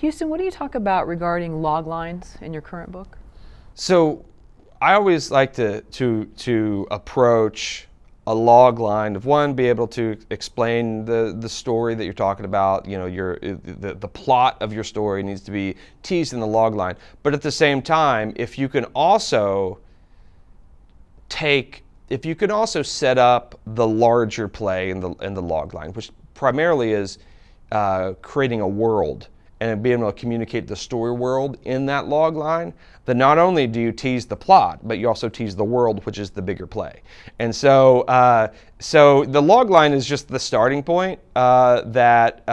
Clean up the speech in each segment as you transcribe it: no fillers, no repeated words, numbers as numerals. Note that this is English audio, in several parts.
Houston, what do you talk about regarding log lines in your current book? So I always like to approach a log line of one, be able to explain the story that you're talking about. You know, the plot of your story needs to be teased in the log line. But at the same time, if you can also set up the larger play in the log line, which primarily is creating a world and being able to communicate the story world in that log line, then not only do you tease the plot, but you also tease the world, which is the bigger play. And so the log line is just the starting point that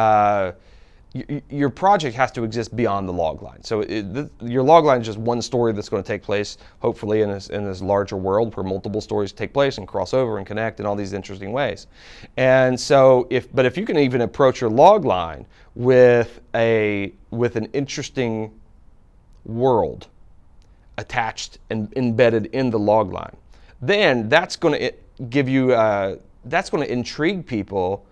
your project has to exist beyond the log line. So your log line is just one story that's going to take place, hopefully in this larger world where multiple stories take place and cross over and connect in all these interesting ways. And so, if you can even approach your log line with an interesting world attached and embedded in the log line, then that's going to give you that's going to intrigue people.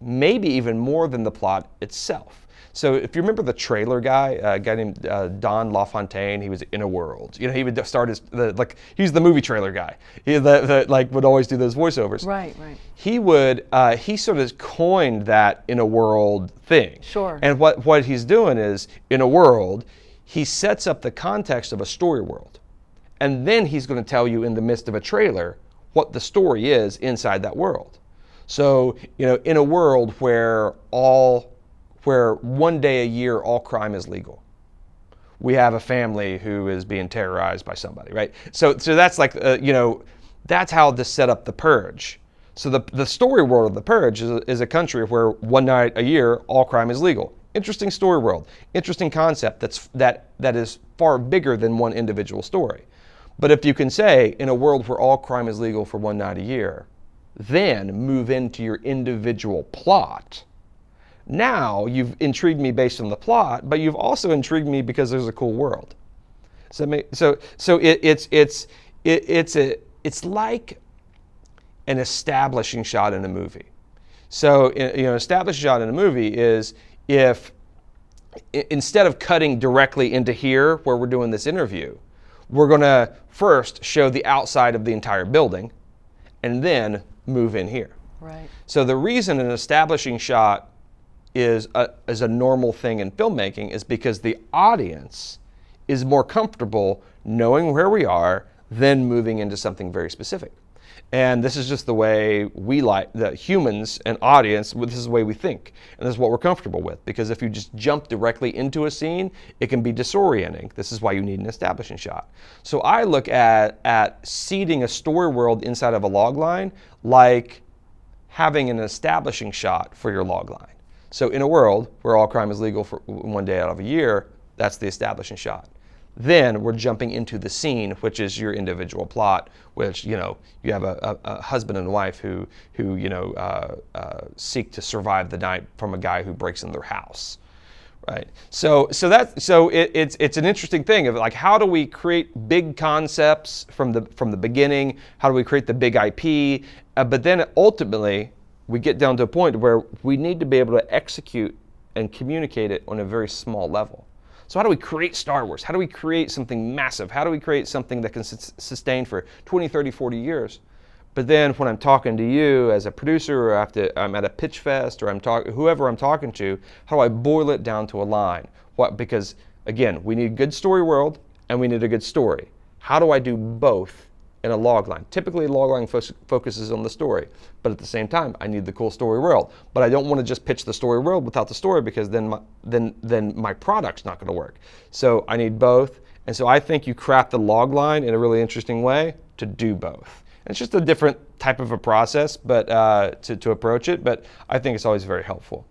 Maybe even more than the plot itself. So if you remember the trailer guy, a guy named Don LaFontaine, he was in a world. You know, he would start he's the movie trailer guy. He would always do those voiceovers. Right. He sort of coined that in a world thing. Sure. And what he's doing is, in a world, he sets up the context of a story world. And then he's going to tell you in the midst of a trailer what the story is inside that world. So, you know, in a world where one day a year all crime is legal, we have a family who is being terrorized by somebody, right? So that's like, that's how to set up the Purge. So the story world of the Purge is a country where one night a year all crime is legal. Interesting story world, interesting concept that is far bigger than one individual story. But if you can say, in a world where all crime is legal for one night a year, then move into your individual plot. Now you've intrigued me based on the plot, but you've also intrigued me because there's a cool world. So it's like an establishing shot in a movie. So establishing shot in a movie is if instead of cutting directly into here where we're doing this interview, we're going to first show the outside of the entire building and then move in here. Right. So the reason an establishing shot is a normal thing in filmmaking is because the audience is more comfortable knowing where we are than moving into something very specific. And this is just the way we like, the humans and audience, this is the way we think. And this is what we're comfortable with. Because if you just jump directly into a scene, it can be disorienting. This is why you need an establishing shot. So I look at seeding a story world inside of a log line like having an establishing shot for your log line. So in a world where all crime is legal for one day out of a year, that's the establishing shot. Then we're jumping into the scene, which is your individual plot, which, you have a husband and wife who seek to survive the night from a guy who breaks in their house, right? So it's an interesting thing of like, how do we create big concepts from the beginning? How do we create the big IP? But then ultimately we get down to a point where we need to be able to execute and communicate it on a very small level. So how do we create Star Wars? How do we create something massive? How do we create something that can sustain for 20, 30, 40 years? But then when I'm talking to you as a producer, or I'm at a pitch fest, or whoever I'm talking to, how do I boil it down to a line? Because again, we need a good story world and we need a good story. How do I do both in a log line? Typically, a log line focuses on the story, but at the same time, I need the cool story world. But I don't want to just pitch the story world without the story, because then my product's not going to work. So I need both, and so I think you craft the log line in a really interesting way to do both. And it's just a different type of a process, but to approach it. But I think it's always very helpful.